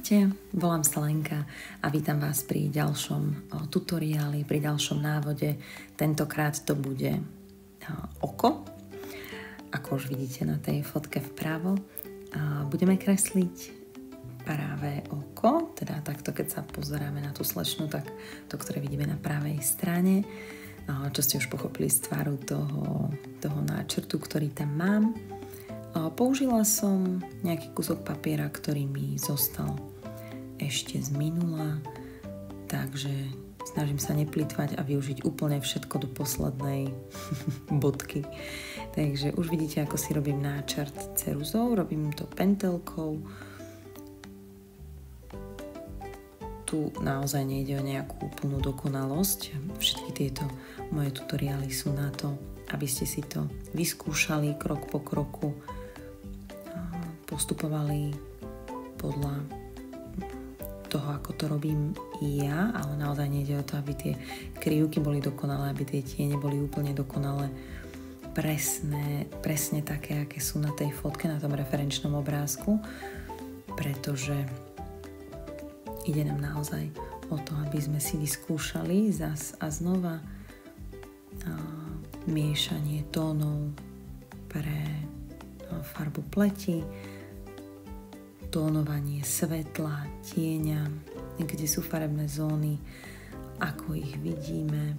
Ahojte, volám sa Lenka a vítam vás pri ďalšom tutoriáli, pri ďalšom návode. Tentokrát to bude oko, ako už vidíte na tej fotke vpravo. Budeme kresliť práve oko, teda takto keď sa pozeráme na tú slečnu, tak to, ktoré vidíme na pravej strane, čo ste už pochopili z tvaru toho náčrtu, ktorý tam mám. Použila som nejaký kúsok papiera, ktorý mi zostal ešte z minula, takže snažím sa neplýtvať a využiť úplne všetko do poslednej bodky. Takže už vidíte, ako si robím náčrt ceruzou, robím to pentelkou. Tu naozaj nejde o nejakú úplnú dokonalosť. Všetky tieto moje tutoriály sú na to, aby ste si to vyskúšali krok po kroku, postupovali podľa toho, ako to robím ja, ale naozaj nejde o to, aby tie krivky boli dokonalé, aby tie tiene boli úplne dokonalé, presne také, aké sú na tej fotke, na tom referenčnom obrázku, pretože ide nám naozaj o to, aby sme si vyskúšali zas a znova miešanie tónov pre farbu pleti, tónovanie svetla, tieňa, kde sú farebné zóny, ako ich vidíme,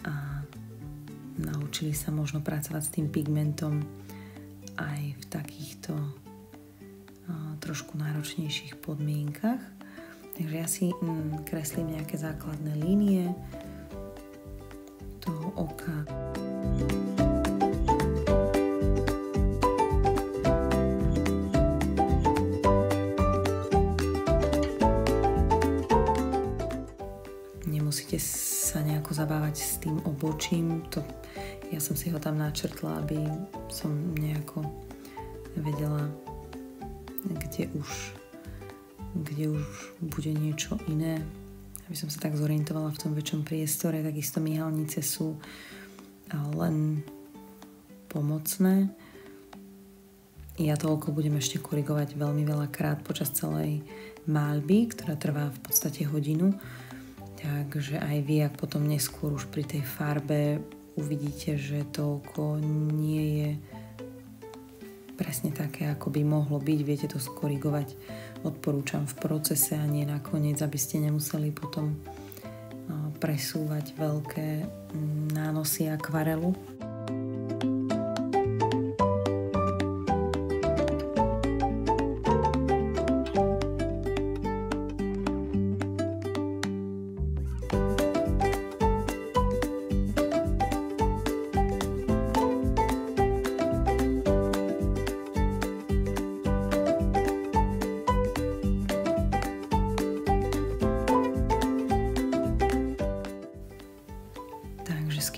a naučili sa možno pracovať s tým pigmentom aj v takýchto trošku náročnejších podmienkach. Takže ja si kreslím nejaké základné línie toho oka. Nemusíte sa nejako zabávať s tým obočím. Ja som si ho tam načrtla, aby som nejako vedela, kde už bude niečo iné. Aby som sa tak zorientovala v tom väčšom priestore. Takisto myhalnice sú len pomocné. Ja to oko budem ešte korigovať veľmi veľakrát počas celej maľby, ktorá trvá v podstate hodinu. Takže aj vy, ak potom neskôr už pri tej farbe uvidíte, že to oko nie je presne také, ako by mohlo byť, viete to skorigovať. Odporúčam v procese a nie nakoniec, aby ste nemuseli potom presúvať veľké nánosy akvarelu.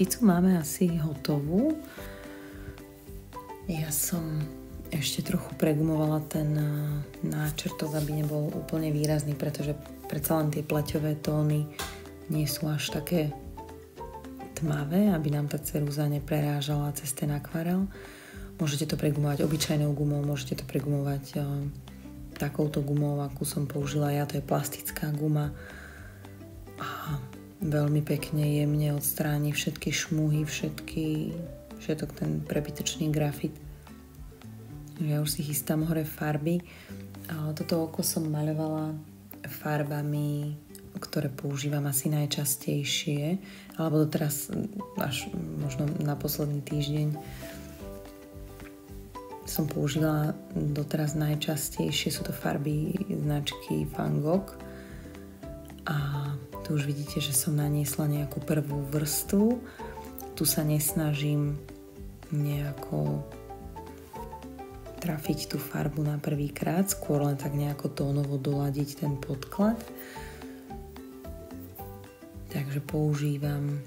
Skicu máme asi hotovú. Ja som ešte trochu pregumovala ten náčrtok, aby nebol úplne výrazný, pretože predsa len tie pleťové tóny nie sú až také tmavé, aby nám tá cerúza neprerážala cez ten akvarel. Môžete to pregumovať obyčajnou gumou, môžete to pregumovať takouto gumou, akú som použila ja, to je plastická guma. A veľmi pekne, jemne odstráni všetky šmuhy, všetok ten prebytočný grafit. Ja už si chystám hore farby. Toto oko som maľovala farbami, ktoré používam asi najčastejšie, alebo doteraz až možno na posledný týždeň som používala doteraz najčastejšie. Sú to farby značky Van Gogh. A tu už vidíte, že som naniesla nejakú prvú vrstvu. Tu sa nesnažím nejako trafiť tú farbu na prvýkrát, skôr len tak nejako tónovo doladiť ten podklad. Takže používam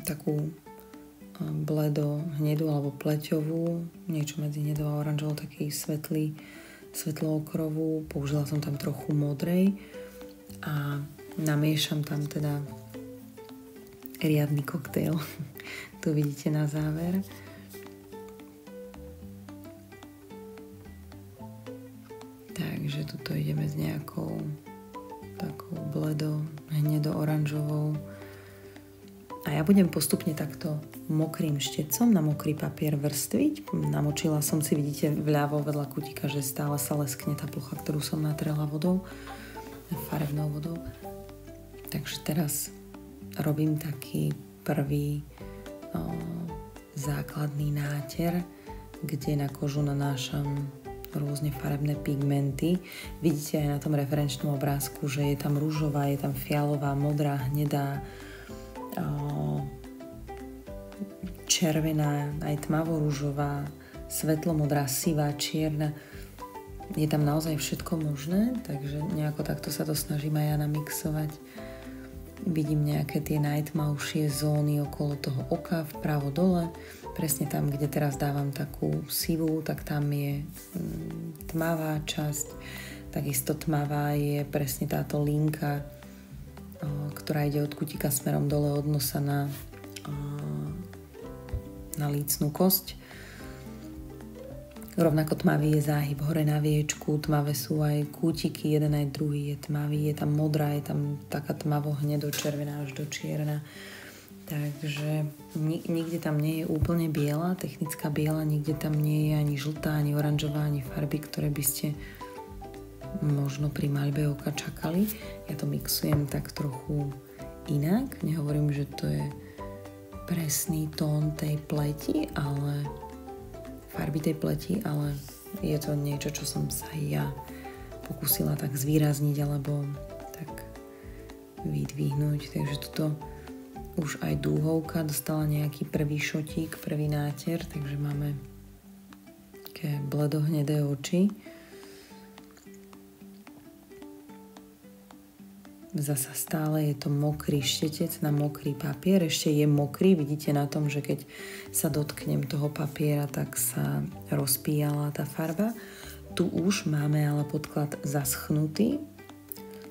takú bledo hnedú alebo pleťovú, niečo medzi hnedou a oranžovou, taký svetlo-okrovú. Použila som tam trochu modrej a namiešam tam teda riadny koktejl. Tu vidíte na záver. Takže tuto ideme s nejakou takou bledo, hnedo-oranžovou. A ja budem postupne takto mokrým štecom na mokrý papier vrstviť. Namočila som si, vidíte, vľavo vedľa kutika, že stále sa leskne tá plocha, ktorú som natrela vodou, farebnou vodou. Takže teraz robím taký prvý základný náter, kde na kožu nanášam rôzne farebné pigmenty. Vidíte aj na tom referenčnom obrázku, že je tam ružová, je tam fialová, modrá, hnedá, červená, aj tmavo-ružová, svetlomodrá, sivá, čierna. Je tam naozaj všetko možné, takže nejako takto sa to snažím aj ja namixovať. Vidím nejaké tie najtmavšie zóny okolo toho oka, vpravo dole. Presne tam, kde teraz dávam takú sivú, tak tam je tmavá časť. Takisto tmavá je presne táto linka, ktorá ide od kutika smerom dole od nosa na lícnu kosť. Rovnako tmavý je záhyb hore na viečku, tmavé sú aj kútiky, jeden aj druhý je tmavý, je tam modrá, je tam taká tmavo hnedo-červená až do čierna. Takže nikde tam nie je úplne biela, technická biela, nikde tam nie je ani žltá, ani oranžová, ani farby, ktoré by ste možno pri maľbe oka čakali. Ja to mixujem tak trochu inak, nehovorím, že to je presný tón tej pleti, ale farby tej pleti, ale je to niečo, čo som sa ja pokúsila tak zvýrazniť alebo tak vydvihnúť. Takže tuto už aj dúhovka dostala nejaký prvý šotík, prvý náter, takže máme také bledohnedé oči. Zasa stále je to mokrý štetec na mokrý papier, ešte je mokrý, vidíte na tom, že keď sa dotknem toho papiera, tak sa rozpíjala tá farba. Tu už máme ale podklad zaschnutý.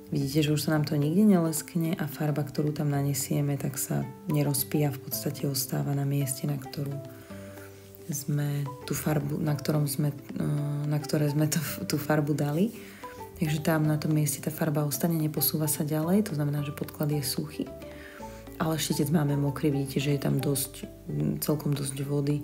Vidíte, že už sa nám to nikde neleskne a farba, ktorú tam nanesieme, tak sa nerozpíja, v podstate ostáva na mieste, na ktorú sme tú farbu, na ktoré sme tú farbu dali. Takže tam na tom mieste tá farba ostane, neposúva sa ďalej, to znamená, že podklad je suchý. Ale štetec máme mokrý, vidíte, že je tam celkom dosť vody.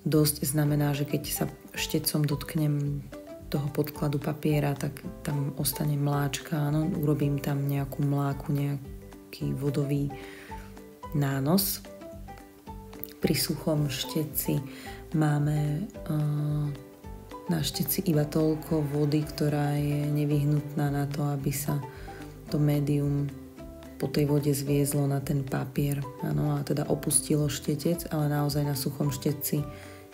Dosť znamená, že keď sa štecom dotknem toho podkladu papiera, tak tam ostane mláčka, áno, urobím tam nejakú mláku, nejaký vodový nános. Pri suchom šteci máme na šteci iba toľko vody, ktorá je nevyhnutná na to, aby sa to médium po tej vode zviezlo na ten papier. Áno, a teda opustilo štetec, ale naozaj na suchom šteci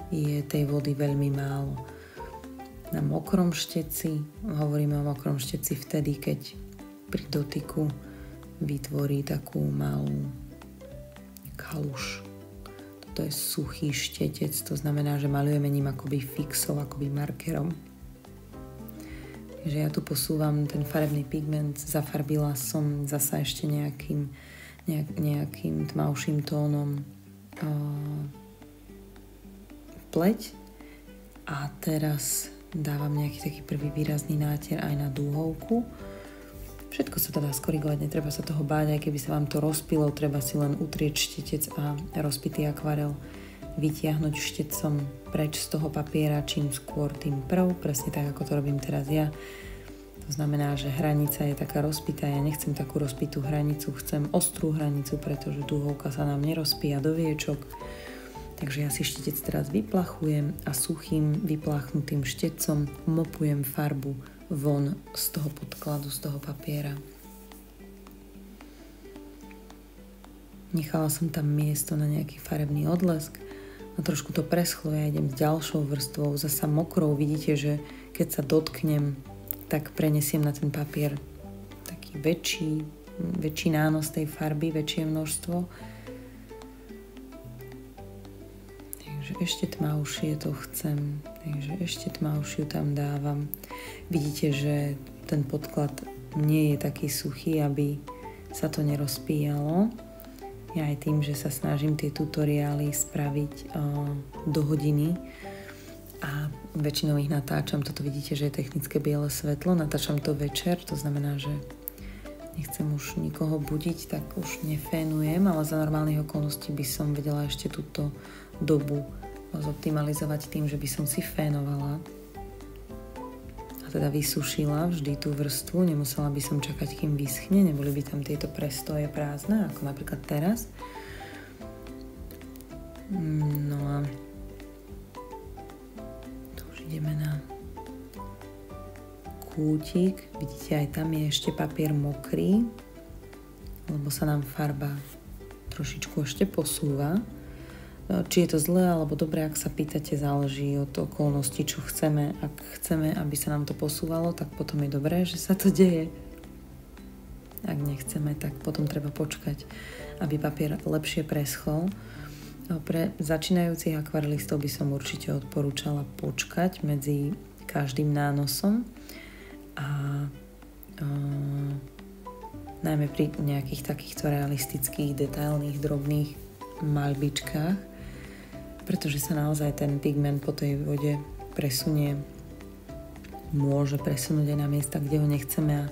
je tej vody veľmi málo. Na mokrom šteci, hovoríme o mokrom šteci vtedy, keď pri dotyku vytvorí takú malú kaluž. Toto je suchý štetec, to znamená, že maľujeme ním akoby fixom, akoby markerom. Takže ja tu posúvam ten farebný pigment, zafarbila som zasa ešte nejakým tmavším tónom pleť a teraz dávam nejaký taký prvý výrazný náter aj na dúhovku. Všetko sa to dá skorigovať, netreba sa toho báť, aj keby sa vám to rozpilo, treba si len utrieť štetec a rozpitý akvarel vytiahnuť štecom preč z toho papiera, čím skôr tým prv, presne tak, ako to robím teraz ja. To znamená, že hranica je taká rozpitá, ja nechcem takú rozpitú hranicu, chcem ostrú hranicu, pretože dúhovka sa nám nerozpíja do viečok. Takže ja si štecec teraz vyplachujem a suchým vypláchnutým štecom mopujem farbu von z toho podkladu, z toho papiera. Nechala som tam miesto na nejaký farebný odlesk a trošku to preschlo, ja idem s ďalšou vrstvou, zasa mokrou. Vidíte, že keď sa dotknem, tak prenesiem na ten papier taký väčší nános tej farby, väčšie množstvo. Ešte tmavšie to chcem, takže ešte tmavšiu tam dávam. Vidíte, že ten podklad nie je taký suchý, aby sa to nerozpíjalo. Ja aj tým, že sa snažím tie tutoriály spraviť do hodiny A väčšinou ich natáčam, toto vidíte, že je technické biele svetlo, natáčam to večer, to znamená, že nechcem už nikoho budiť, tak už nefénujem, ale za normálnych okolností by som vedela ešte túto dobu zoptimalizovať tým, že by som si fénovala a teda vysušila vždy tú vrstvu, nemusela by som čakať, kým vyschne, neboli by tam tieto prestoje prázdne, ako napríklad teraz. No a tu už ideme na kútik, vidíte, aj tam je ešte papier mokrý, lebo sa nám farba trošičku ešte posúva. Či je to zlé alebo dobré, ak sa pýtate, záleží od okolností, čo chceme. Ak chceme, aby sa nám to posúvalo, tak potom je dobré, že sa to deje. Ak nechceme, tak potom treba počkať, aby papier lepšie preschol. Pre začínajúcich akvarelistov by som určite odporúčala počkať medzi každým nánosom a najmä pri nejakých takýchto realistických, detailných, drobných maľbičkách, pretože sa naozaj ten pigment po tej vode môže presunúť aj na miesta, kde ho nechceme a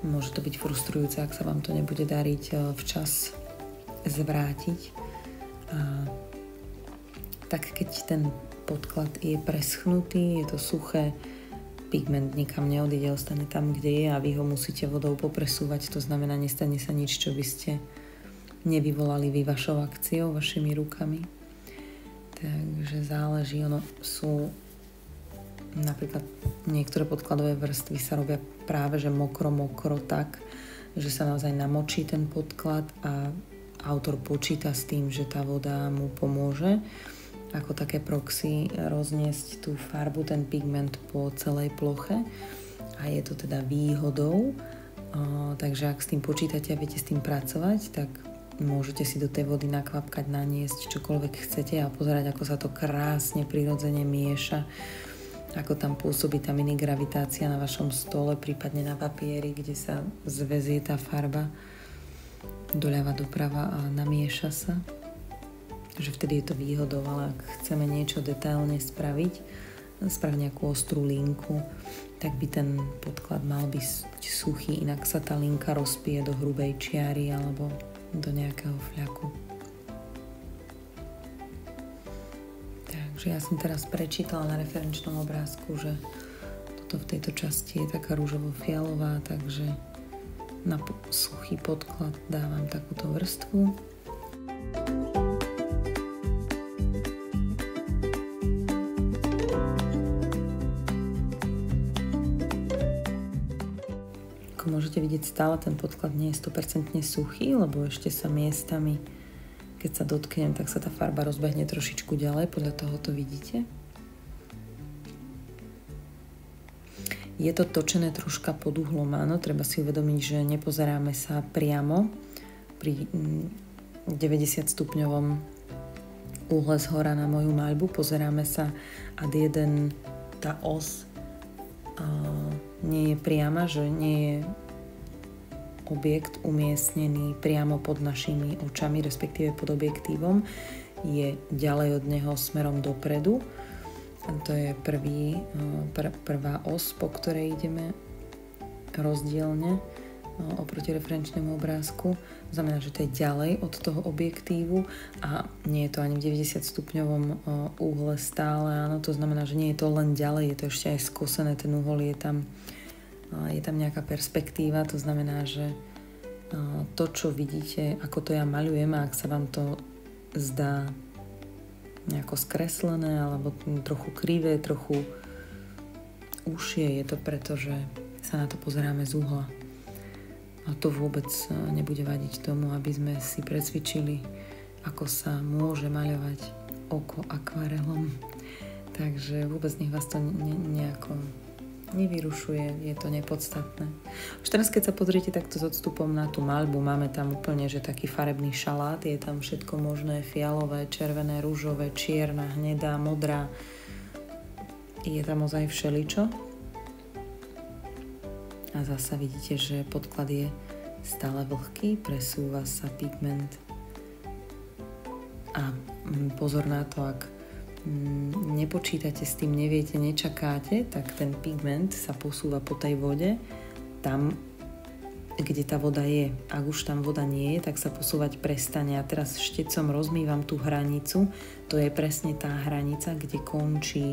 môže to byť frustrujúce, ak sa vám to nebude dariť včas zvrátiť. A tak keď ten podklad je preschnutý, je to suché, pigment nikam neodíde, ostane tam, kde je a vy ho musíte vodou popresúvať, to znamená, nestane sa nič, čo by ste nevyvolali vy vašou akciou, vašimi rukami. Takže záleží, sú napríklad niektoré podkladové vrstvy sa robia práve, že mokro tak, že sa naozaj namočí ten podklad a autor počíta s tým, že tá voda mu pomôže ako také proxy rozniesť tú farbu, ten pigment po celej ploche a je to teda výhodou, takže ak s tým počítate a viete s tým pracovať, tak môžete si do tej vody nakvapkať, naniesť čokoľvek chcete a pozerať, ako sa to krásne prirodzene mieša, ako tam pôsobí tá minigravitácia na vašom stole, prípadne na papieri, kde sa zväzie tá farba doľava doprava a namieša sa. Že vtedy je to výhodou, ale ak chceme niečo detailne spraviť nejakú ostrú linku, tak by ten podklad mal byť suchý, inak sa tá linka rozpije do hrubej čiary alebo do nejakého fľaku. Takže ja som teraz prečítala na referenčnom obrázku, že toto v tejto časti je taká rúžovo-fialová, takže na suchý podklad dávam takúto vrstvu. Ako môžete vidieť, stále ten podklad nie je 100% suchý, lebo ešte sa miestami, keď sa dotknem, tak sa tá farba rozbehne trošičku ďalej, podľa toho to vidíte. Je to točené troška pod uhlom, áno, treba si uvedomiť, že nepozeráme sa priamo pri 90 stupňovom uhle zhora na moju maľbu, pozeráme sa ad jeden, tá os nie je priama, že nie je objekt umiestnený priamo pod našimi očami, respektíve pod objektívom, je ďalej od neho smerom dopredu. A to je prvá os, po ktorej ideme rozdielne oproti referenčnému obrázku. Znamená, že to je ďalej od toho objektívu a nie je to ani v 90 stupňovom úhle stále. Áno, to znamená, že nie je to len ďalej, je to ešte aj skosené, ten uhol je tam nejaká perspektíva, to znamená, že to, čo vidíte, ako to ja maľujem, a ak sa vám to zdá nejako skreslené alebo trochu krivé, trochu užšie, je to preto, že sa na to pozeráme z uhla. A to vôbec nebude vadiť tomu, aby sme si precvičili, ako sa môže maľovať oko akvarelom. Takže vôbec nech vás to nejako nevyrušuje, je to nepodstatné. Už teraz, keď sa pozriete takto s odstupom na tú maľbu, máme tam úplne, že taký farebný šalát, je tam všetko možné, fialové, červené, ružové, čierna, hnedá, modrá. Je tam ozaj všeličo. A zasa vidíte, že podklad je stále vlhký, presúva sa pigment. A pozor na to, ak nepočítate s tým, neviete, nečakáte, tak ten pigment sa posúva po tej vode tam, kde tá voda je. Ak už tam voda nie je, tak sa posúvať prestane. A teraz štecom rozmývam tú hranicu. To je presne tá hranica, kde končí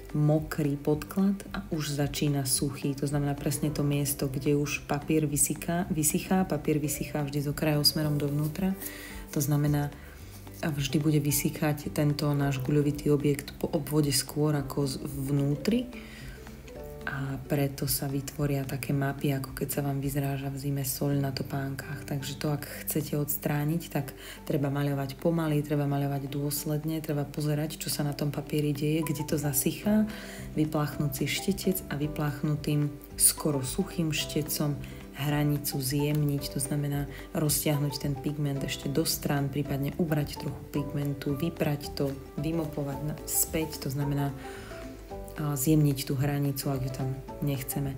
mokrý podklad a už začína suchý. To znamená presne to miesto, kde už papier vysychá. Papier vysychá vždy z okrajov smerom dovnútra. To znamená, vždy bude vysychať tento náš guľovitý objekt po obvode skôr ako vnútri. A preto sa vytvoria také mapy, ako keď sa vám vyzráža v zime soľ na topánkach. Takže to, ak chcete odstrániť, tak treba maľovať pomaly, treba maľovať dôsledne, treba pozerať, čo sa na tom papieri deje, kde to zasychá, vypláchnúť si štetec a vypláchnutým skoro suchým štecom hranicu zjemniť, to znamená roztiahnuť ten pigment ešte do strán, prípadne ubrať trochu pigmentu, vyprať to, vymopovať späť, to znamená zjemniť tú hranicu, ak ju tam nechceme.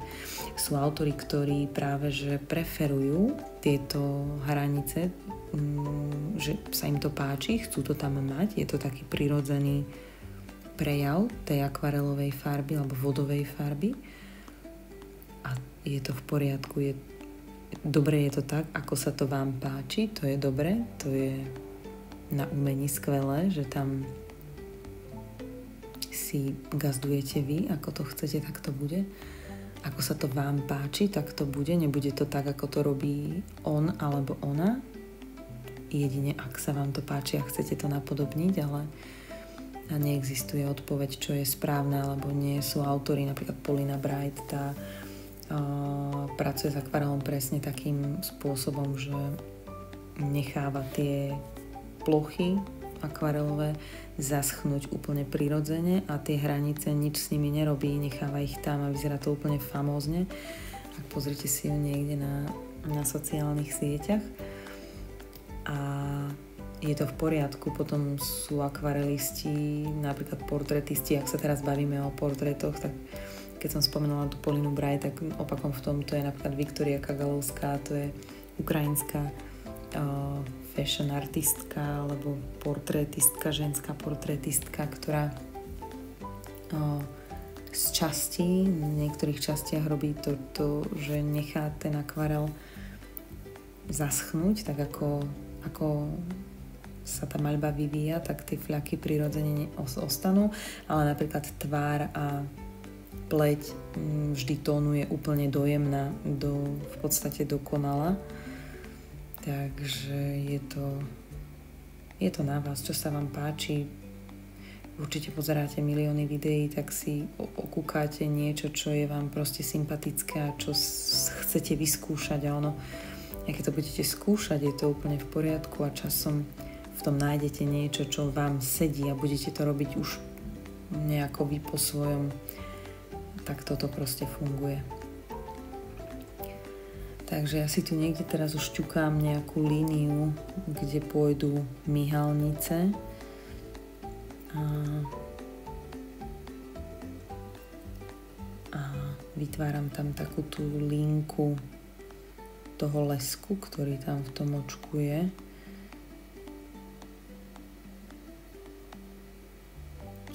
Sú autori, ktorí práve že preferujú tieto hranice, že sa im to páči, chcú to tam mať, je to taký prirodzený prejav tej akvarelovej farby alebo vodovej farby a je to v poriadku, dobre je to tak, ako sa to vám páči, to je dobre, to je na umení skvelé, že tam si gazdujete vy, ako to chcete, tak to bude. Ako sa to vám páči, tak to bude. Nebude to tak, ako to robí on alebo ona. Jedine, ak sa vám to páči a chcete to napodobniť, ale neexistuje odpoveď, čo je správne alebo nie. Sú autori, napríklad Paulina Bright, tá pracuje s akvarelom presne takým spôsobom, že necháva tie plochy akvarelové zaschnúť úplne prirodzene a tie hranice nič s nimi nerobí, necháva ich tam a vyzerá to úplne famózne. Ak pozrite si ju niekde na sociálnych sieťach a je to v poriadku. Potom sú akvarelisti, napríklad portrétisti, ak sa teraz bavíme o portrétoch, tak keď som spomenula tú Paulinu Bright, tak opakom v tomto je napríklad Viktoria Kagalovská, to je ukrajinská fashion artistka alebo portrétistka, ženská portrétistka, ktorá z častí, v niektorých častiach robí to, že nechá ten akvarel zaschnúť, tak ako sa tá maľba vyvíja, tak tie fľaky prirodzene ostanú, ale napríklad tvár a pleť vždy tónuje úplne dojemná, v podstate dokonala. Takže je to na vás, čo sa vám páči. Určite pozeráte milióny videí, tak si okúkáte niečo, čo je vám proste sympatické a čo chcete vyskúšať a keď to budete skúšať, je to úplne v poriadku a časom v tom nájdete niečo, čo vám sedí a budete to robiť už nejako vy po svojom. Tak toto proste funguje. Takže ja si tu niekde teraz už ťukám nejakú líniu, kde pôjdu myhalnice. A vytváram tam takú tú linku toho lesku, ktorý tam v tom očku je.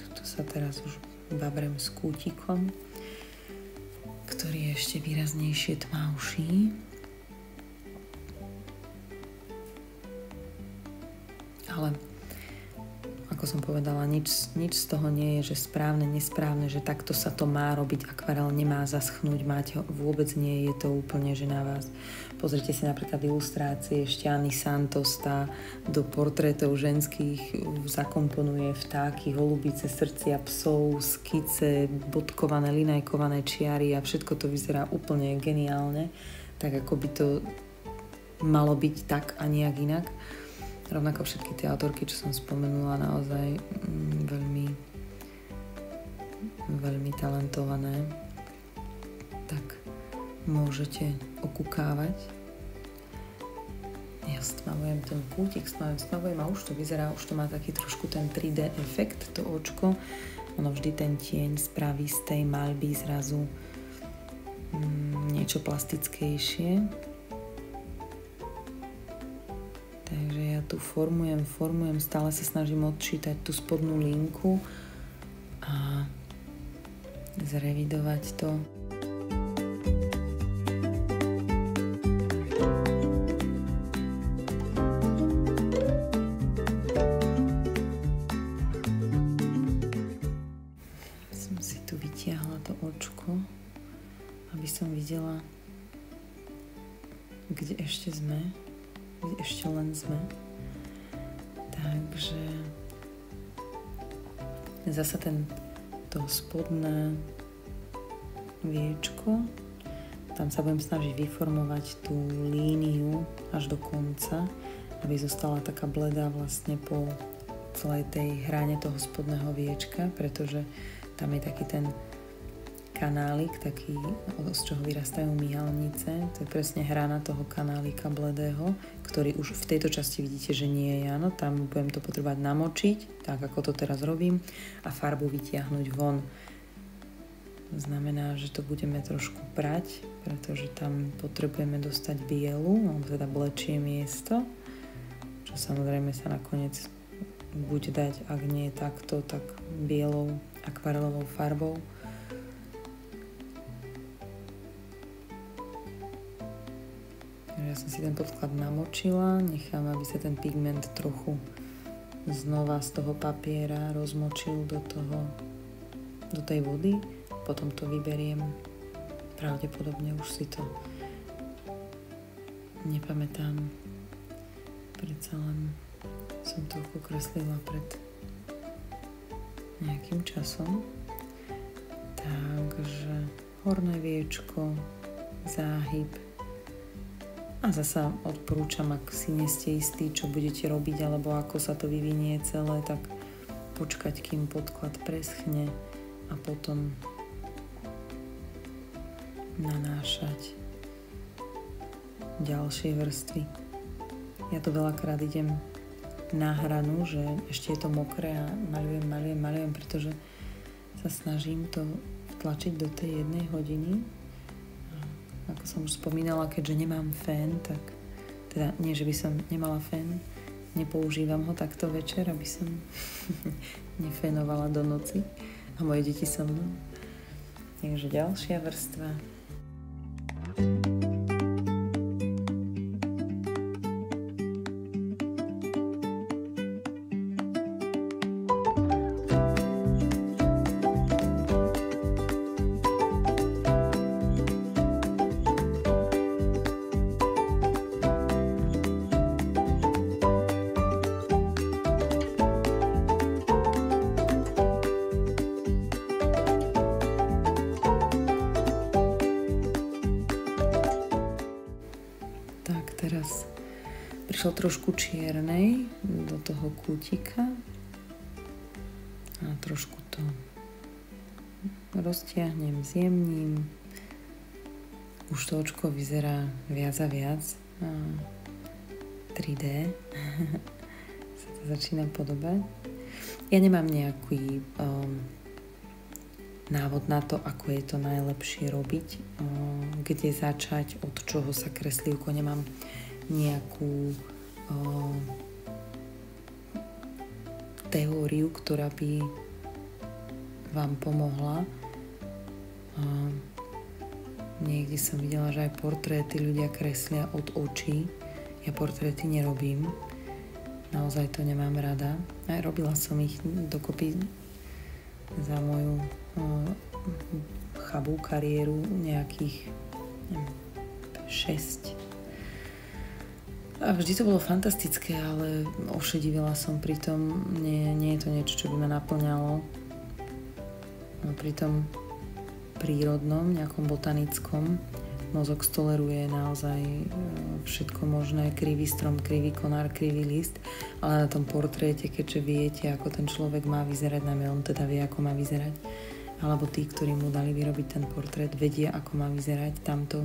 Tuto sa teraz už babrem s kútikom, ktorý je ešte výraznejšie tmavší. Ale ako som povedala, nič z toho nie je, že správne, nesprávne, že takto sa to má robiť, akvarel nemá zaschnúť, máte ho, vôbec nie je to úplne, že na vás. Pozrite si napríklad ilustrácie Štiany Santos, tá do portrétov ženských zakomponuje vtáky, holubice, srdcia psov, skice, bodkované, linajkované čiary a všetko to vyzerá úplne geniálne, tak ako by to malo byť tak a nejak inak. Rovnako všetky tie autorky, čo som spomenula, naozaj veľmi, veľmi talentované. Tak môžete okúkávať. Ja stmavujem ten kútik, stmavujem a už to vyzerá, už to má taký trošku ten 3D efekt, to očko. Ono vždy ten tieň spraví z tej maľby zrazu niečo plastickejšie. Takže ja tu formujem, stále sa snažím odčítať tú spodnú linku a zrevidovať to. Som si tu vytiahla to očko, aby som videla, kde ešte sme, kde ešte len sme. Takže zasa to spodné viečko, tam sa budem snažiť vyformovať tú líniu až do konca, aby zostala taká bledá vlastne po celej tej hrane toho spodného viečka, pretože tam je taký ten kanálik, taký, z čoho vyrastajú myhalnice. To je presne hrana toho kanálika bledého, ktorý už v tejto časti vidíte, že nie je, áno. Tam budem to potrebovať namočiť, tak ako to teraz robím, a farbu vytiahnuť von. To znamená, že to budeme trošku prať, pretože tam potrebujeme dostať bielu, alebo teda blečie miesto, čo samozrejme sa nakoniec buď dať, ak nie takto, tak bielou akvarelovou farbou. Ja som si ten podklad namočila, nechám, aby sa ten pigment trochu znova z toho papiera rozmočil do tej vody. Potom to vyberiem. Pravdepodobne už si to nepamätám. Predsa len som to ukreslila pred nejakým časom. Takže horné viečko, záhyb. A zasa odporúčam, ak si nie ste istí, čo budete robiť, alebo ako sa to vyvinie celé, tak počkať, kým podklad preschne a potom nanášať ďalšie vrstvy. Ja to veľakrát idem na hranu, že ešte je to mokré a maľujem, pretože sa snažím to vtlačiť do tej 1 hodiny. Ako som už spomínala, keďže nemám fén, tak teda nie, že by som nemala fén, nepoužívam ho takto večer, aby som nefénovala do noci a moje deti so mnou. Takže ďalšia vrstva. Teraz prišlo trošku čiernej do toho kútika a trošku to roztiahnem, zjemním. Už to očko vyzerá viac a viac 3D sa to začína podobať. Ja nemám nejaký návod na to, ako je to najlepšie robiť, kde začať, od čoho sa kreslívko. Nemám nejakú teóriu, ktorá by vám pomohla. Niekde som videla, že aj portréty ľudia kreslia od očí. Ja portréty nerobím. Naozaj to nemám rada. Aj robila som ich dokopy za moju chabú kariéru nejakých 6. A vždy to bolo fantastické, ale ošedivila som pri tom. Nie je to niečo, čo by ma naplňalo. Pri tom prírodnom, nejakom botanickom mozog stoleruje naozaj všetko možné. Krivý strom, krivý konár, krivý list. Ale na tom portréte, keďže viete, ako ten človek má vyzerať, najmä on teda vie, ako má vyzerať, alebo tí, ktorí mu dali vyrobiť ten portrét, vedia, ako má vyzerať. Tam to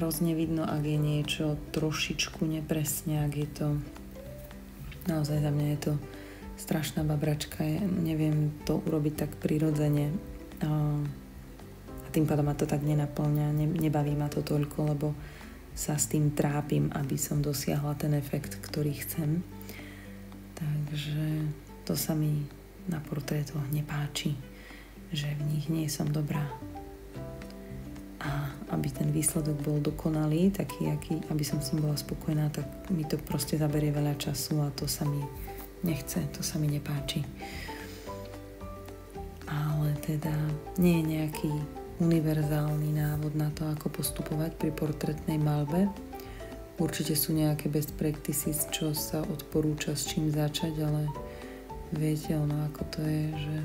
hrozne vidno, ak je niečo trošičku nepresne, ak je to naozaj za mňa je to strašná babračka. Ja neviem to urobiť tak prirodzene a tým pádom ma to tak nenaplňa, nebaví ma to toľko, lebo sa s tým trápim, aby som dosiahla ten efekt, ktorý chcem. Takže to sa mi na portrétoch nepáči, že v nich nie som dobrá. A aby ten výsledok bol dokonalý, taký, aby som s ním bola spokojná, tak mi to proste zaberie veľa času a to sa mi nechce, to sa mi nepáči. Ale teda nie je nejaký univerzálny návod na to, ako postupovať pri portrétnej maľbe. Určite sú nejaké best practices, čo sa odporúča, s čím začať, ale viete, ako to je, že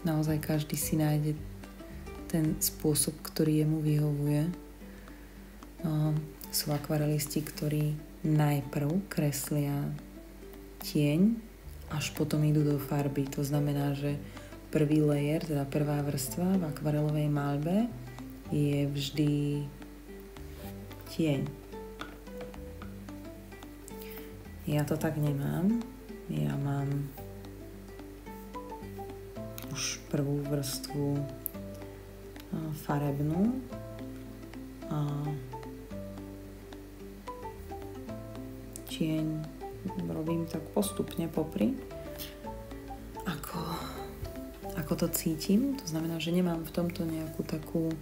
naozaj každý si nájde ten spôsob, ktorý jemu vyhovuje. Sú akvarelisti, ktorí najprv kreslia tieň, až potom idú do farby. To znamená, že prvý layer, teda prvá vrstva v akvarelovej maľbe je vždy tieň. Ja to tak nemám. Ja mám už prvú vrstvu farebnú a tieň robím tak postupne popri, ako to cítim. To znamená, že nemám v tomto nejakú takú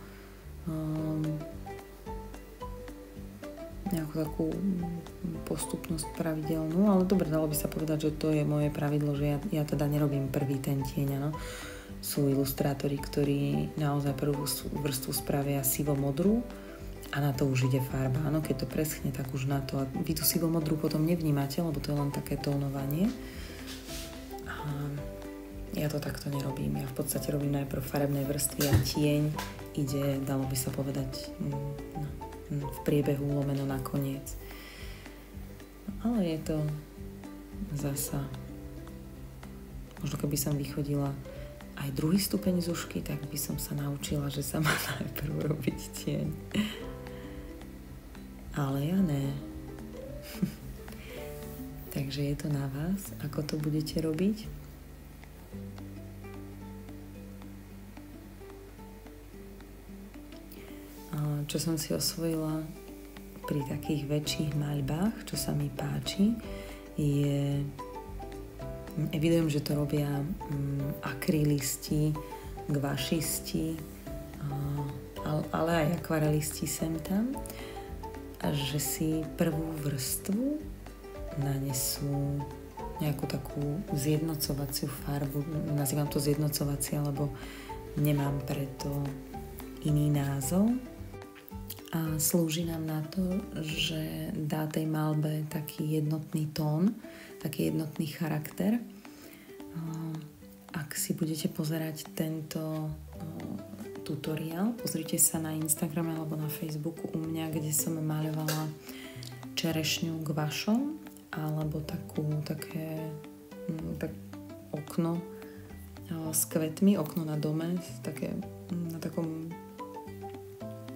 postupnosť pravidelnú, ale dobre, dalo by sa povedať, že to je moje pravidlo, že ja teda nerobím prvý ten tieň, áno. Sú ilustrátori, ktorí naozaj prvú vrstvu spravia sivo-modrú a na to už ide farba. Áno, keď to preschne, tak už na to. A vy tú sivo-modrú potom nevnímate, lebo to je len také tónovanie. A ja to takto nerobím. Ja v podstate robím najprv farebné vrstvy a tieň ide, dalo by sa povedať, v priebehu lomeno nakoniec. Ale je to zasa, možno keby som vychodila aj druhý stupeň zušky, tak by som sa naučila, že sa má najprv robiť tieň. Ale ja ne. Takže je to na vás, ako to budete robiť. Čo som si osvojila pri takých väčších maľbách, čo sa mi páči, je... Evidujem, že to robia akrylisti, gvašisti, ale aj akvarelisti sem tam, a že si prvú vrstvu nanesú nejakú takú zjednocovaciu farbu. Nazývam to zjednocovacia, lebo nemám preto iný názov. A slúži nám na to, že dá tej maľbe taký jednotný tón, taký jednotný charakter. Ak si budete pozerať tento tutoriál, pozrite sa na Instagrame alebo na Facebooku u mňa, kde som maľovala čerešňu gvašom alebo také okno s kvetmi, okno na dome, na takom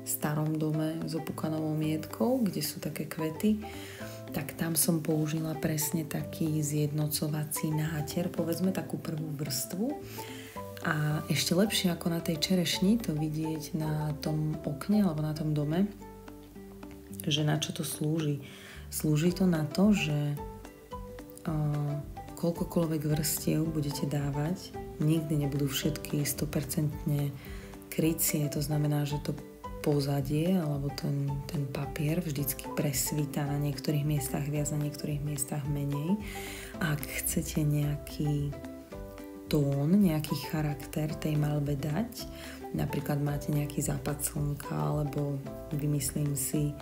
starom dome s opúkanovou mietkou, kde sú také kvety, tak tam som použila presne taký zjednocovací náter, povedzme takú prvú vrstvu. A ešte lepšie ako na tej čerešni to vidieť na tom okne alebo na tom dome, že na čo to slúži. Slúži to na to, že koľkokoľvek vrstiev budete dávať, nikdy nebudú všetky 100% krycie, to znamená, že to pozadie alebo ten papier vždycky presvíta na niektorých miestach viac, na niektorých miestach menej. A ak chcete nejaký tón, nejaký charakter tej maľbe dať, napríklad máte nejaký západ slnka alebo vymyslím si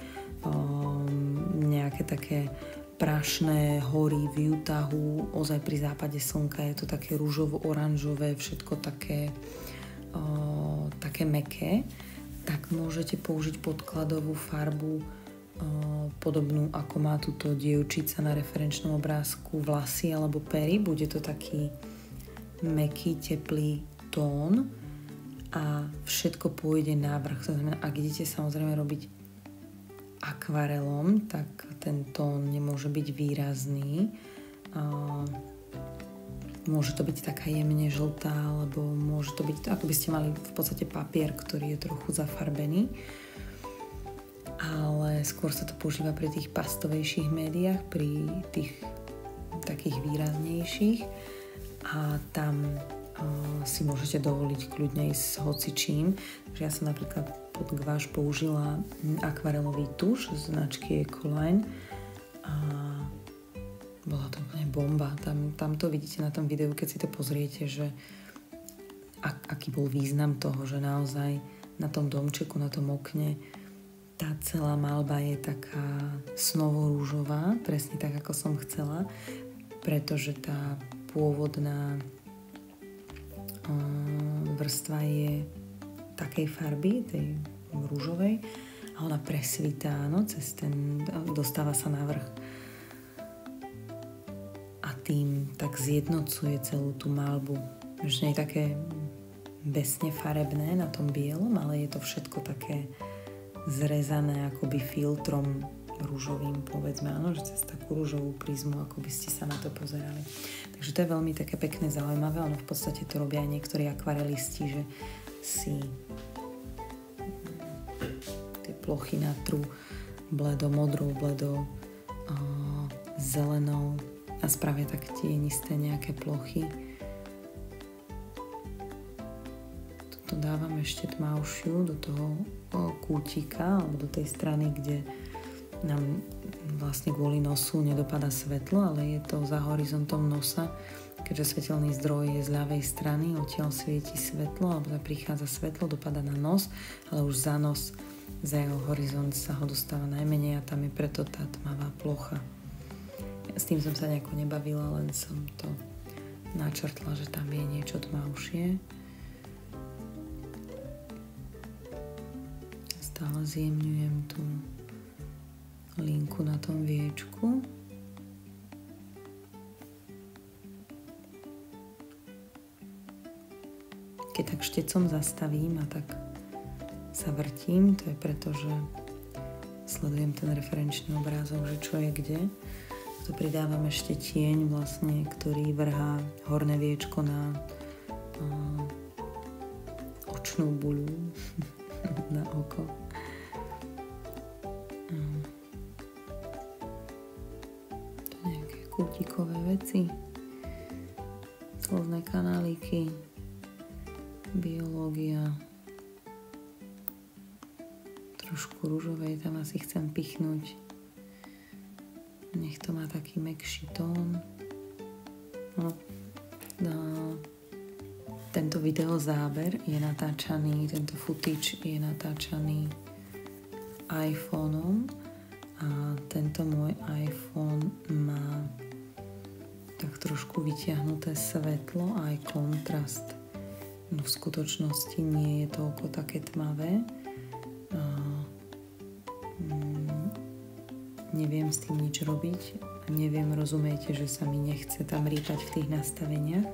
nejaké také prašné hory v Utahu, ozaj pri západe slnka je to také ružovo-oranžové, všetko také mäkké, tak môžete použiť podkladovú farbu podobnú ako má túto dievčica na referenčnom obrázku vlasy alebo pery. Bude to taký mäkký, teplý tón a všetko pôjde na vrch. To znamená, ak idete samozrejme robiť akvarelom, tak ten tón nemôže byť výrazný. Môže to byť taká jemne žltá, alebo môže to byť, ako by ste mali v podstate papier, ktorý je trochu zafarbený. ale skôr sa to používa pri tých pastovejších médiách, pri tých takých výraznejších a tam si môžete dovoliť kľudne ísť s hocičím. Takže ja som napríklad pod gváš použila akvarelový tuš značky Ecoline a bola to úplne bomba. Tam to vidíte na tom videu, keď si to pozriete, že aký bol význam toho, že naozaj na tom domčeku, na tom okne tá celá maľba je taká snovo-rúžová, presne tak, ako som chcela, pretože tá pôvodná vrstva je takej farby, tej rúžovej a ona presvítá, no, cez ten, dostáva sa na vrch a tým tak zjednocuje celú tú maľbu. Už nie je také besne farebné na tom bielom, ale je to všetko také zrezané akoby filtrom rúžovým, povedzme, áno, že cez takú rúžovú prízmu, ako by ste sa na to pozerali. Takže to je veľmi také pekné, zaujímavé. Ono v podstate to robia aj niektorí akvarelisti, že si tie plochy natrú bledomodrou, zelenou a spravia tak tienisté nejaké plochy. Tuto dávam ešte tmavšiu do toho kútika alebo do tej strany, kde nám vlastne kvôli nosu nedopadá svetlo, ale je to za horizontom nosa, keďže svetelný zdroj je z ľavej strany, odtiaľ svieti svetlo, alebo prichádza svetlo, dopadá na nos, ale už za nos, za jeho horizont sa ho dostáva najmenej a tam je preto tá tmavá plocha. Ja s tým som sa nejako nebavila, len som to načrtla, že tam je niečo tmavšie. Stále zjemňujem tú linku na tom viečku. Keď tak štecom zastavím a tak sa vrtím, to je preto, že sledujem ten referenčný obrázok, že čo je kde. To pridávam ešte tieň vlastne, ktorý vrhá horné viečko na očnú buľu na oko. Kútikové veci, slovné kanáliky, biológia, trošku ružovej tam asi chcem pichnúť, nech to má taký mäkší tón. Tento videozáber je natáčaný, tento footage je natáčaný iPhoneom a tento môj iPhone má tak trošku vytiahnuté svetlo a aj kontrast. No v skutočnosti nie je toľko také tmavé. Neviem s tým nič robiť. Neviem, rozumiete, že sa mi nechce tam rýpať v tých nastaveniach.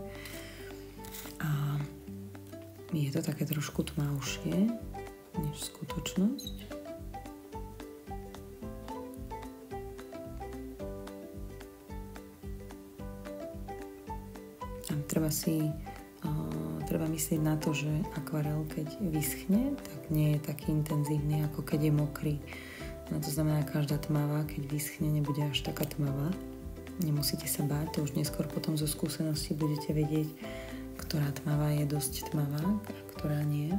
A je to také trošku tmavšie než skutočnosť. Treba myslieť na to, že akvarel, keď vyschne, tak nie je taký intenzívny, ako keď je mokrý. No to znamená, každá tmavá, keď vyschne, nebude až taká tmavá. Nemusíte sa báť, to už neskôr potom zo skúsenosti budete vedieť, ktorá tmavá je dosť tmavá a ktorá nie.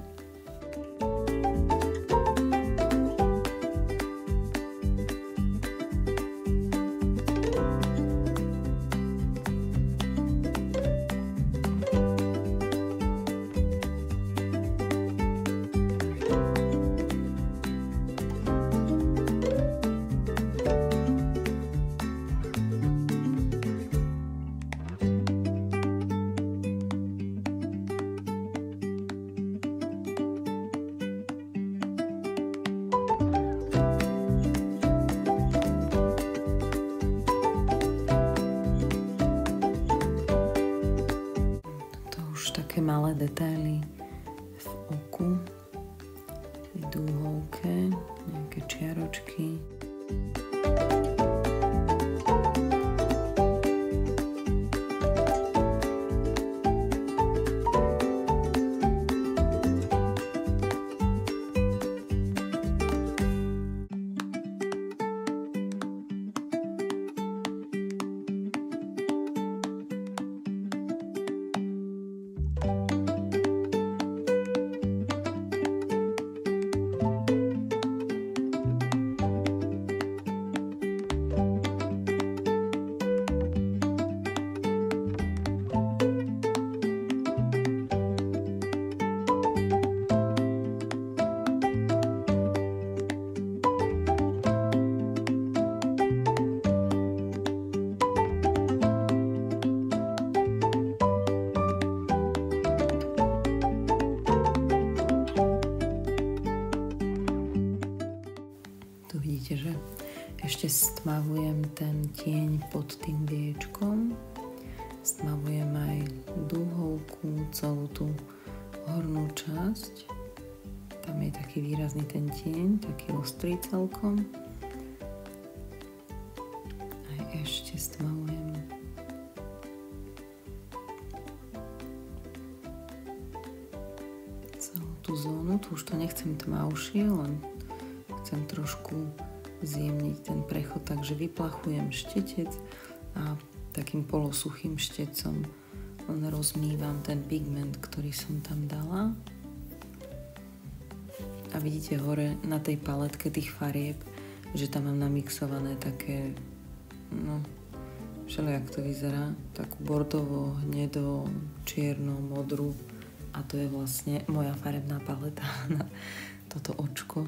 Malé detaily v oku, v dúhovke, nejaké čiaročky. Ešte stmavujem ten tieň pod tým viečkom. Stmavujem aj dúhovku, celú tú hornú časť. Tam je taký výrazný ten tieň, taký ostrý celkom. Aj ešte stmavujem celú tú zónu. Tu už to nechcem tmavšie, len chcem trošku zjemniť ten prechod, takže vyplachujem štetec a takým polosuchým štecom len rozmývam ten pigment, ktorý som tam dala. A vidíte hore na tej paletke tých farieb, že tam mám namixované také, všelijak to vyzerá, takú bordovo, hnedo, čierno, modrú. A to je vlastne moja farebná paleta na toto očko.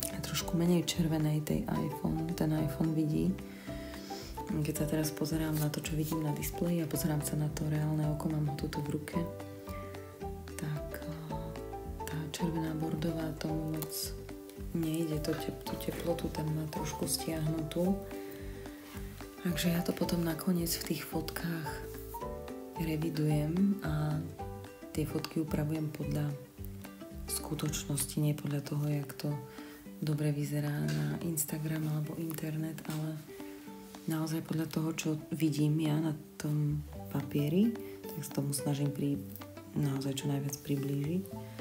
A trošku menej červenej ten iPhone vidí. Keď sa teraz pozerám na to, čo vidím na displeji a pozerám sa na to reálne oko, mám ho tuto v ruke, tak tá červená bordová tomu moc nejde, tú teplotu tam má trošku stiahnutú. Takže ja to potom nakoniec v tých fotkách revidujem a tie fotky upravujem podľa skutočnosti, nie podľa toho, jak to dobre vyzerá na Instagram alebo internet, ale naozaj podľa toho, čo vidím ja na tom papieri, tak sa tomu snažím naozaj čo najviac priblížiť.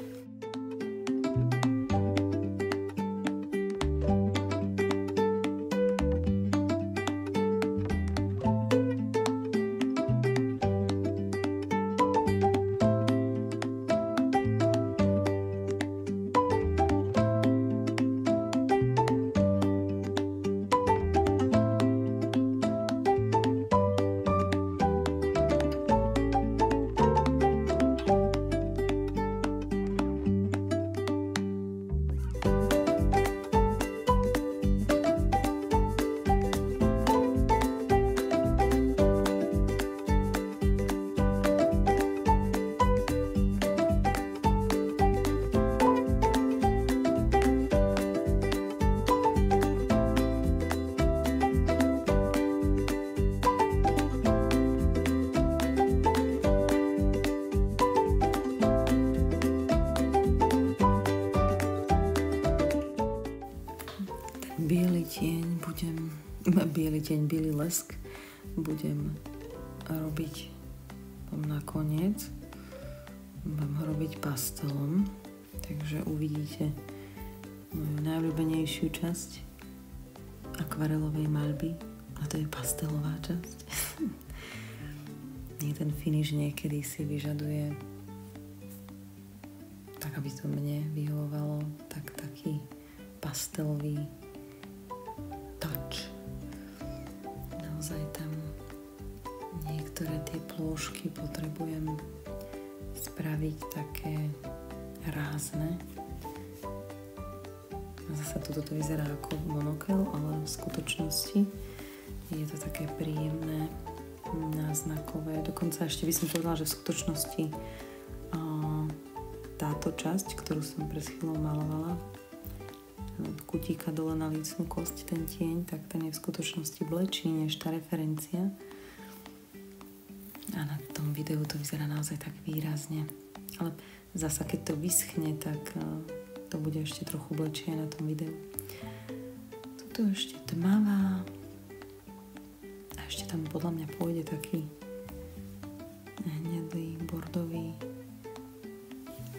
Bielý lesk budem robiť nakoniec. Budem ho robiť pastelom, takže uvidíte moju najľúbenejšiu časť akvarelovej maľby, a to je pastelová časť. Ten finish niekedy si vyžaduje, tak aby to mne vyhovovalo, taký pastelový touch. Naozaj tam niektoré tie plôžky potrebujem spraviť také rázne. Zase toto vyzerá ako monokel, ale v skutočnosti je to také príjemné, náznakové. Dokonca ešte by som povedala, že v skutočnosti táto časť, ktorú som pred chvíľou malovala, od kutíka dole na lícnu kosť, ten tieň, tak ten je v skutočnosti blečí než tá referencia. A na tom videu to vyzerá naozaj tak výrazne. Ale zasa, keď to vyschne, tak to bude ešte trochu blečie na tom videu. Toto ešte tmavá. A ešte tam podľa mňa pôjde taký hnedý, bordový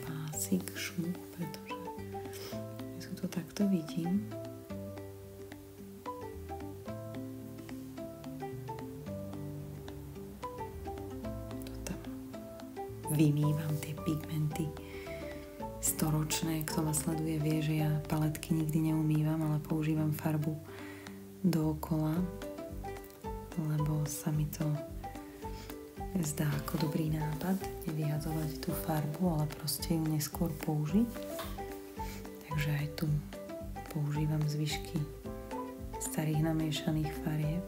pásik, šmuch, pretože to takto vidím. To tam vymývam tie pigmenty storočné. Kto ma sleduje, vie, že ja paletky nikdy neumývam, ale používam farbu dookola, lebo sa mi to zdá ako dobrý nápad nevyhadzovať tú farbu, ale proste ju neskôr použiť. Takže aj tu používam zvyšky starých namiešaných farieb.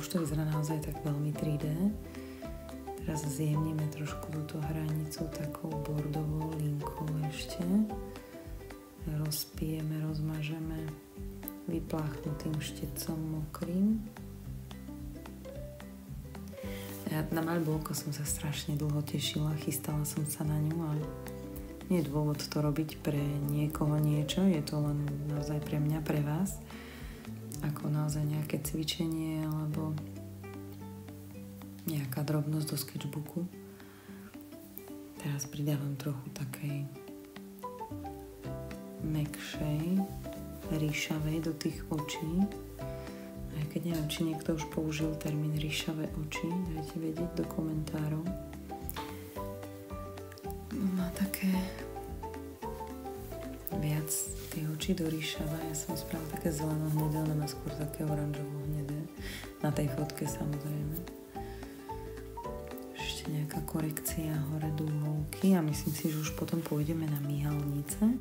už to vyzerá naozaj tak veľmi 3D. Teraz zjemníme trošku túto hranicu takou bordovou linkou ešte. Rozpijeme, rozmažeme vypláchnutým štecom mokrým. Ja na maľbu oko som sa strašne dlho tešila, chystala som sa na ňu a nie je dôvod to robiť pre niekoho niečo, je to len naozaj pre mňa, pre vás, ako naozaj nejaké cvičenie alebo nejaká drobnosť do sketchbooku. Teraz pridávam trochu takej mäkšej, ríšavej do tých očí. Aj keď neviem, či niekto už použil termín ríšavé oči, dajte vedieť do komentárov. Má také viac tie oči do ríšava. Ja som spravila také zeleno-hnedé, ona má skôr také oranžovo-hnedé. Na tej fotke samozrejme. Ešte nejaká korekcia hore dúhovky a myslím si, že už potom pôjdeme na myhalnice.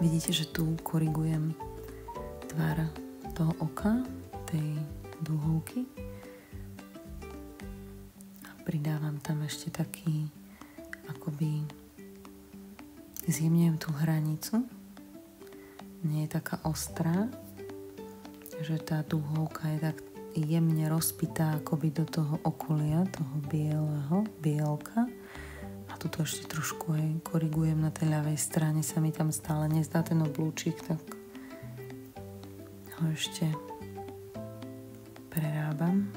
Vidíte, že tu korigujem tvár toho oka, tej dúhovky. A pridávam tam ešte taký, akoby zjemňujem tú hranicu. Nie je taká ostrá, že tá dúhovka je tak jemne rozpitá akoby do toho okulia, toho bielka. A tuto ešte trošku aj korigujem na tej ľavej strane, sa mi tam stále nezdá ten oblúčik, tak ho ešte prerábam.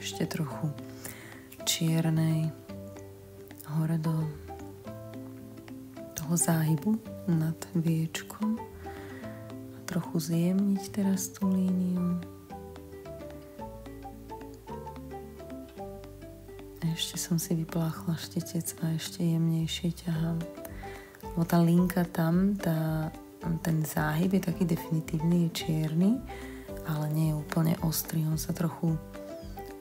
ešte trochu čiernej hore do toho záhybu nad viečkom a trochu zjemniť teraz tú líniu. Ešte som si vypláchla štetec a ešte jemnejšie ťahám. Lebo tá linka tam, ten záhyb je taký definitívny, je čierny, ale nie je úplne ostrý. On sa trochu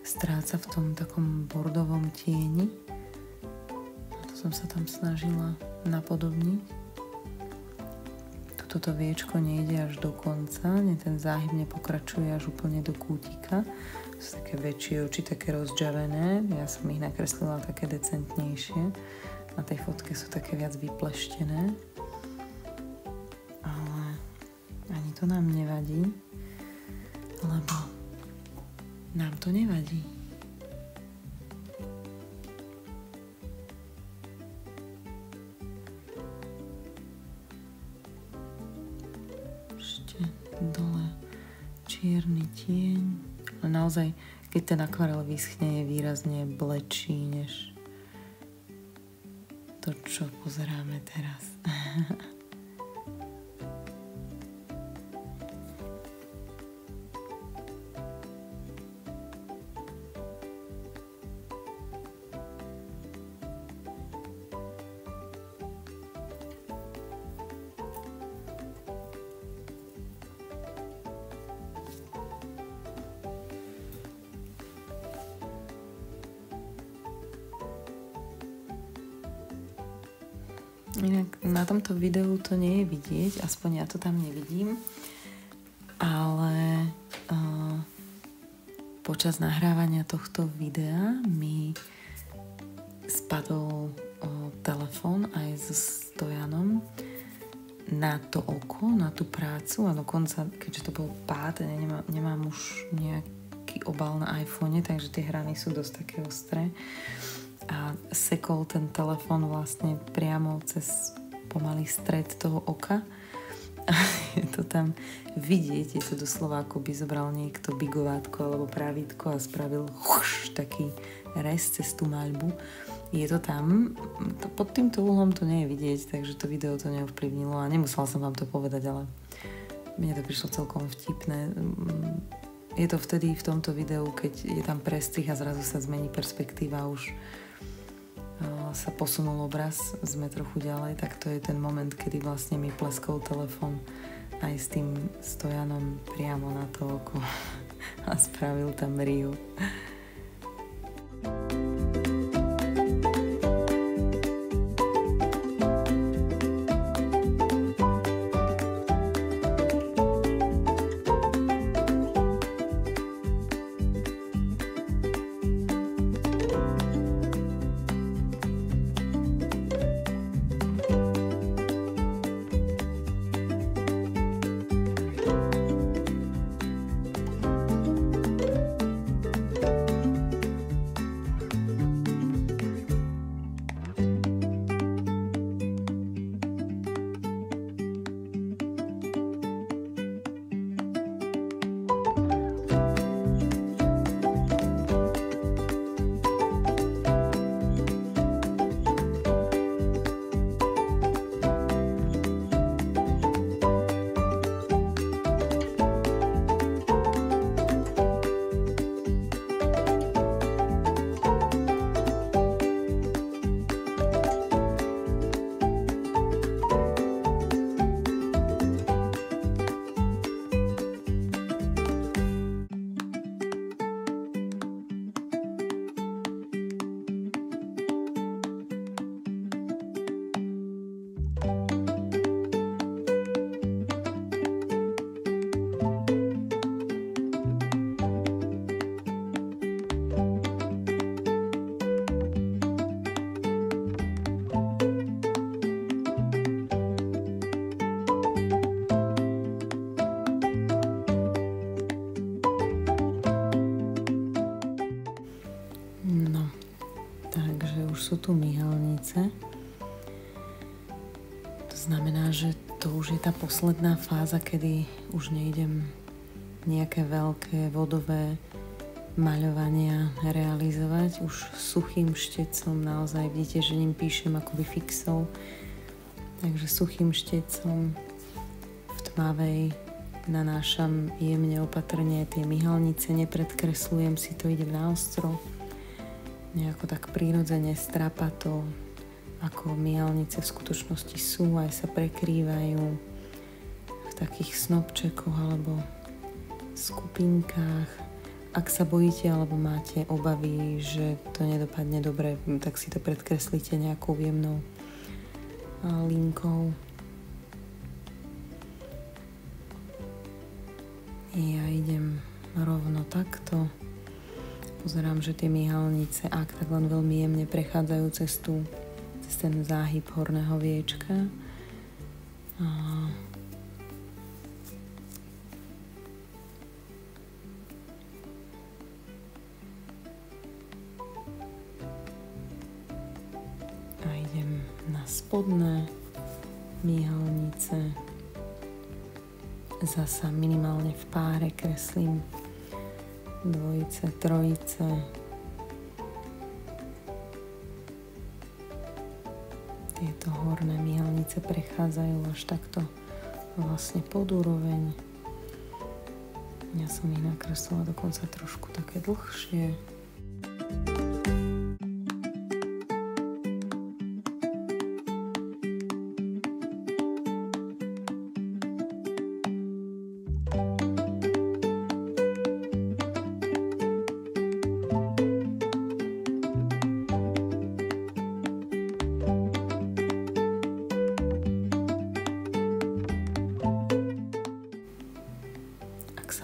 stráca v tom takom bordovom tieni. A to som sa tam snažila napodobniť. Toto viečko nejde až do konca, ten záhyb nepokračuje až úplne do kútika. Sú také väčšie oči, také rozžavené. Ja som ich nakreslila také decentnejšie. Na tej fotke sú také viac vypleštené. Ale ani to nám nevadí, lebo nám to nevadí. Ešte dole čierny tieň. A naozaj, keď ten akvarel vyschne, je výrazne blečší než to, čo pozeráme teraz. Inak na tomto videu to nie je vidieť, aspoň ja to tam nevidím, ale počas nahrávania tohto videa mi spadol telefón aj so stojanom na to oko, na tú prácu a dokonca, keďže to bol pád, nemám už nejaký obal na iPhone, takže tie hrany sú dosť také ostré. A sekol ten telefón vlastne priamo cez pomalý stred toho oka. A je to tam vidieť, je to doslova ako by zobral niekto bigovátko alebo pravítko a spravil taký rez cez tú maľbu. Je to tam, pod týmto uhlom to nie je vidieť, takže to video to neovplyvnilo a nemusela som vám to povedať, ale mne to prišlo celkom vtipné. Je to vtedy v tomto videu, keď je tam prestrih a zrazu sa zmení perspektíva, už sa posunul obraz, sme trochu ďalej, tak to je ten moment, kedy vlastne mi pleskol telefón aj s tým stojanom priamo na to oko a spravil tam riu. Sú tu myhalnice. To znamená, že to už je tá posledná fáza, kedy už nejdem nejaké veľké vodové maľovania realizovať. Už suchým štecom naozaj vidíte, že ním píšem akoby fixou. Takže suchým štecom v tmavej nanášam jemne opatrne tie myhalnice, nepredkresľujem si to, idem na ostro. Nejako tak prirodzene strapato, ako myhalnice v skutočnosti sú, aj sa prekrývajú v takých snopčekoch alebo skupinkách. Ak sa bojíte alebo máte obavy, že to nedopadne dobre, tak si to predkreslíte nejakou jemnou linkou. Ja idem rovno takto. Pozerám, že tie myhalnice, ak tak len veľmi jemne prechádzajú cez ten záhyb horného viečka. A idem na spodné myhalnice. Zasa minimálne v páre kreslím dvojice, trojice. Tieto horné myhalnice prechádzajú až takto vlastne pod úroveň. Ja som ich nakreslila dokonca trošku také dlhšie.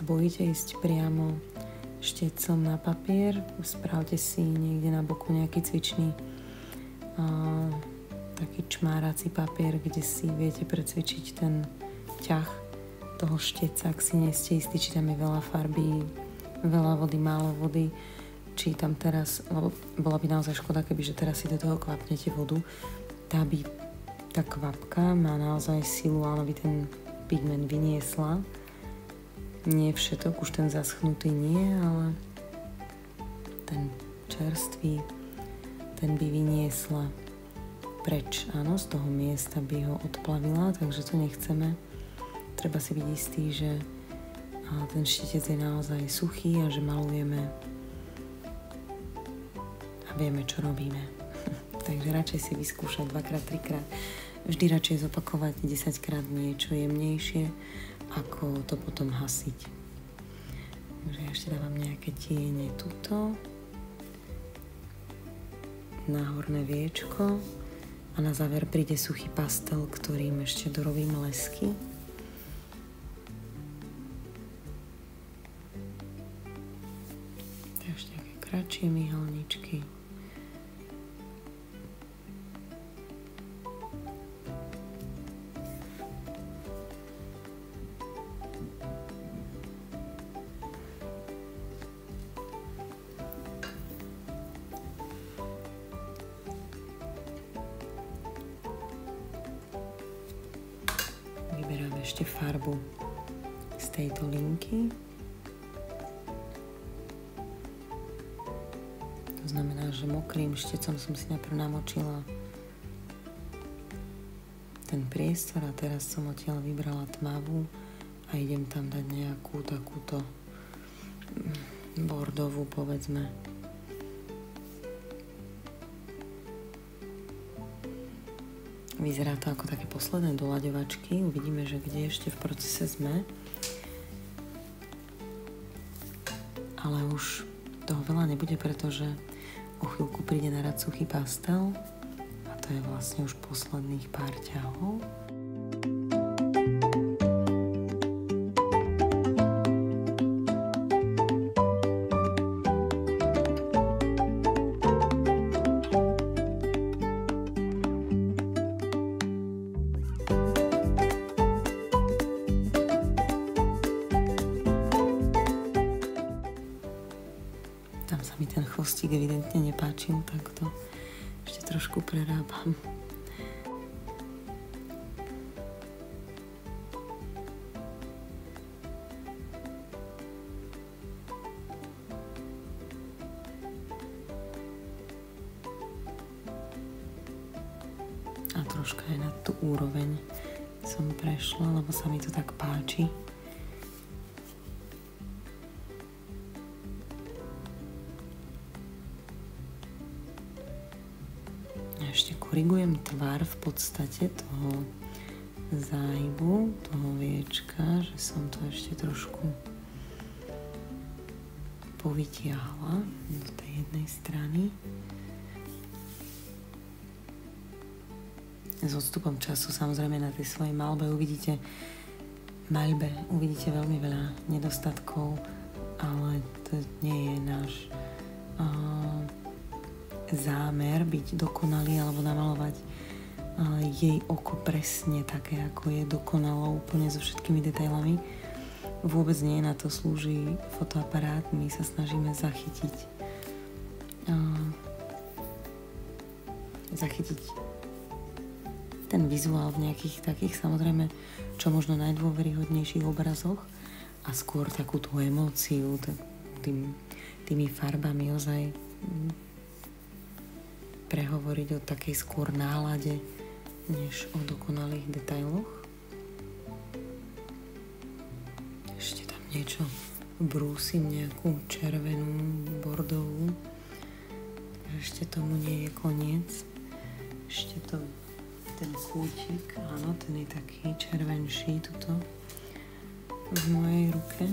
Bojíte ísť priamo štecom na papier, spravte si niekde na boku nejaký cvičný taký čmárací papier, kde si viete precvičiť ten ťah toho šteca, ak si nie ste istí, či tam je veľa farby, veľa vody, málo vody, či tam teraz, lebo bola by naozaj škoda, kebyže teraz si do toho kvapnete vodu, tá kvapka má naozaj silu, ale by ten pigment vyniesla. Nie všetok, už ten zaschnutý nie, ale ten čerstvý, ten by vyniesla preč, áno, z toho miesta by ho odplavila, takže to nechceme. Treba si byť istý, že ten štitec je naozaj suchý a že malujeme a vieme, čo robíme. Takže radšej si vyskúšať 2-krát, 3-krát, vždy radšej zopakovať 10-krát niečo jemnejšie, ako to potom hasiť. Takže ja ešte dávam nejaké tiene tuto na horné viečko a na záver príde suchý pastel, ktorým ešte dorobím lesky. To ešte také kratšie myhalničky. Vyberám ešte farbu z tejto linky. To znamená, že mokrým štecom som si najprv namočila ten priestor a teraz som odtiaľ vybrala tmavú a idem tam dať nejakú takúto bordovú, povedzme. Vyzerá to ako také posledné doľaďovačky. Uvidíme, že kde ešte v procese sme. Ale už toho veľa nebude, pretože o chvíľku príde na rad suchý pastel. A to je vlastne už posledných pár ťahov. Tam sa mi ten chvostík evidentne nepáčil, tak to ešte trošku prerábam. troška aj na tú úroveň som prešla, lebo sa mi to tak páči. Ešte korigujem tvar v podstate toho záhybu, toho viečka, že som to ešte trošku povytiahla do tej jednej strany. S odstupom času samozrejme na tej svojej maľbe uvidíte veľmi veľa nedostatkov, ale to nie je náš zámer byť dokonalý alebo namalovať jej oko presne také, ako je dokonalo úplne so všetkými detailami. Vôbec nie, na to slúži fotoaparát. My sa snažíme zachytiť ten vizuál v nejakých takých, samozrejme, čo možno najdôveryhodnejších obrazoch a skôr takú tú emóciu tými farbami ozaj prehovoriť o takej skôr nálade než o dokonalých detailoch. Ešte tam niečo brúsim, nejakú červenú, bordovú. Ešte tomu nie je koniec. Ešte ten kútik, áno, ten je taký červenší tuto v mojej ruke.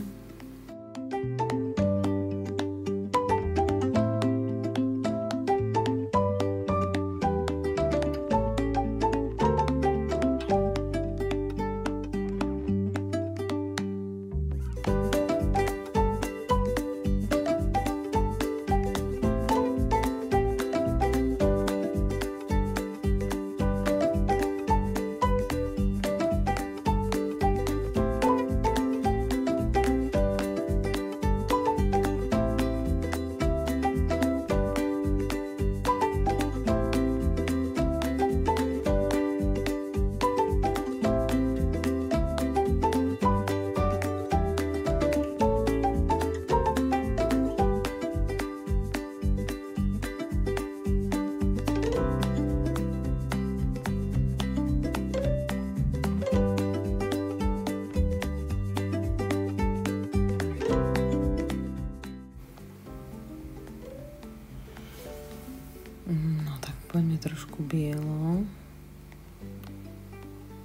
No tak poďme trošku bielo.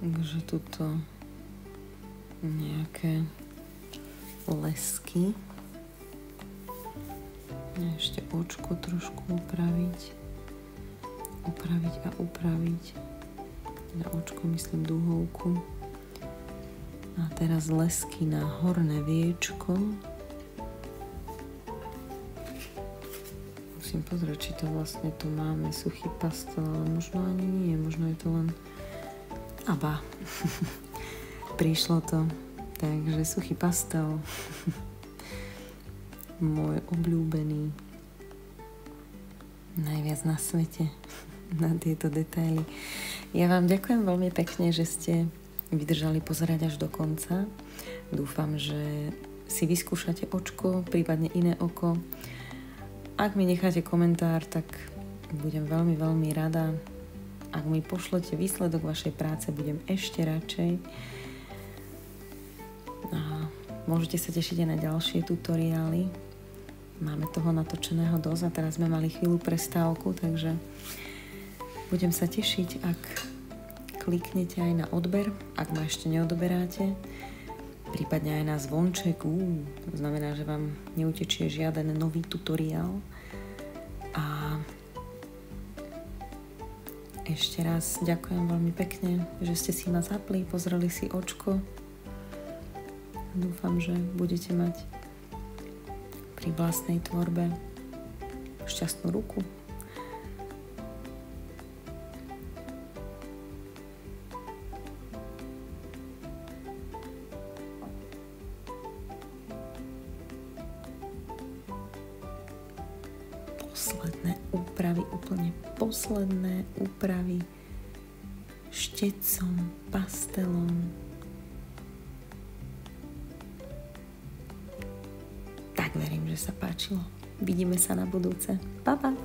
Takže tuto nejaké lesky. A ešte očko trošku upraviť. Na očko myslím duhovku. A teraz lesky na horné viečko. Musím pozrieť, či to vlastne tu máme suchý pastel, ale možno ani nie, možno je to len prišlo to. Takže suchý pastel môj obľúbený najviac na svete na tieto detaily. Ja vám ďakujem veľmi pekne, že ste vydržali pozerať až do konca. Dúfam, že si vyskúšate očko, prípadne iné oko. Ak mi necháte komentár, tak budem veľmi, veľmi rada. Ak mi pošlete výsledok vašej práce, budem ešte radšej. A môžete sa tešiť aj na ďalšie tutoriály. Máme toho natočeného dosť a teraz sme mali chvíľu prestávku, takže budem sa tešiť, ak kliknete aj na odber, ak ma ešte neodoberáte. Prípadne aj na zvonček, to znamená, že vám neutečie žiaden nový tutoriál. A ešte raz ďakujem veľmi pekne, že ste si ma zapli, pozreli si očko. Dúfam, že budete mať pri vlastnej tvorbe šťastnú ruku. Úplne posledné úpravy štecom, pastelom. Tak verím, že sa páčilo. Vidíme sa na budúce. Pa, pa.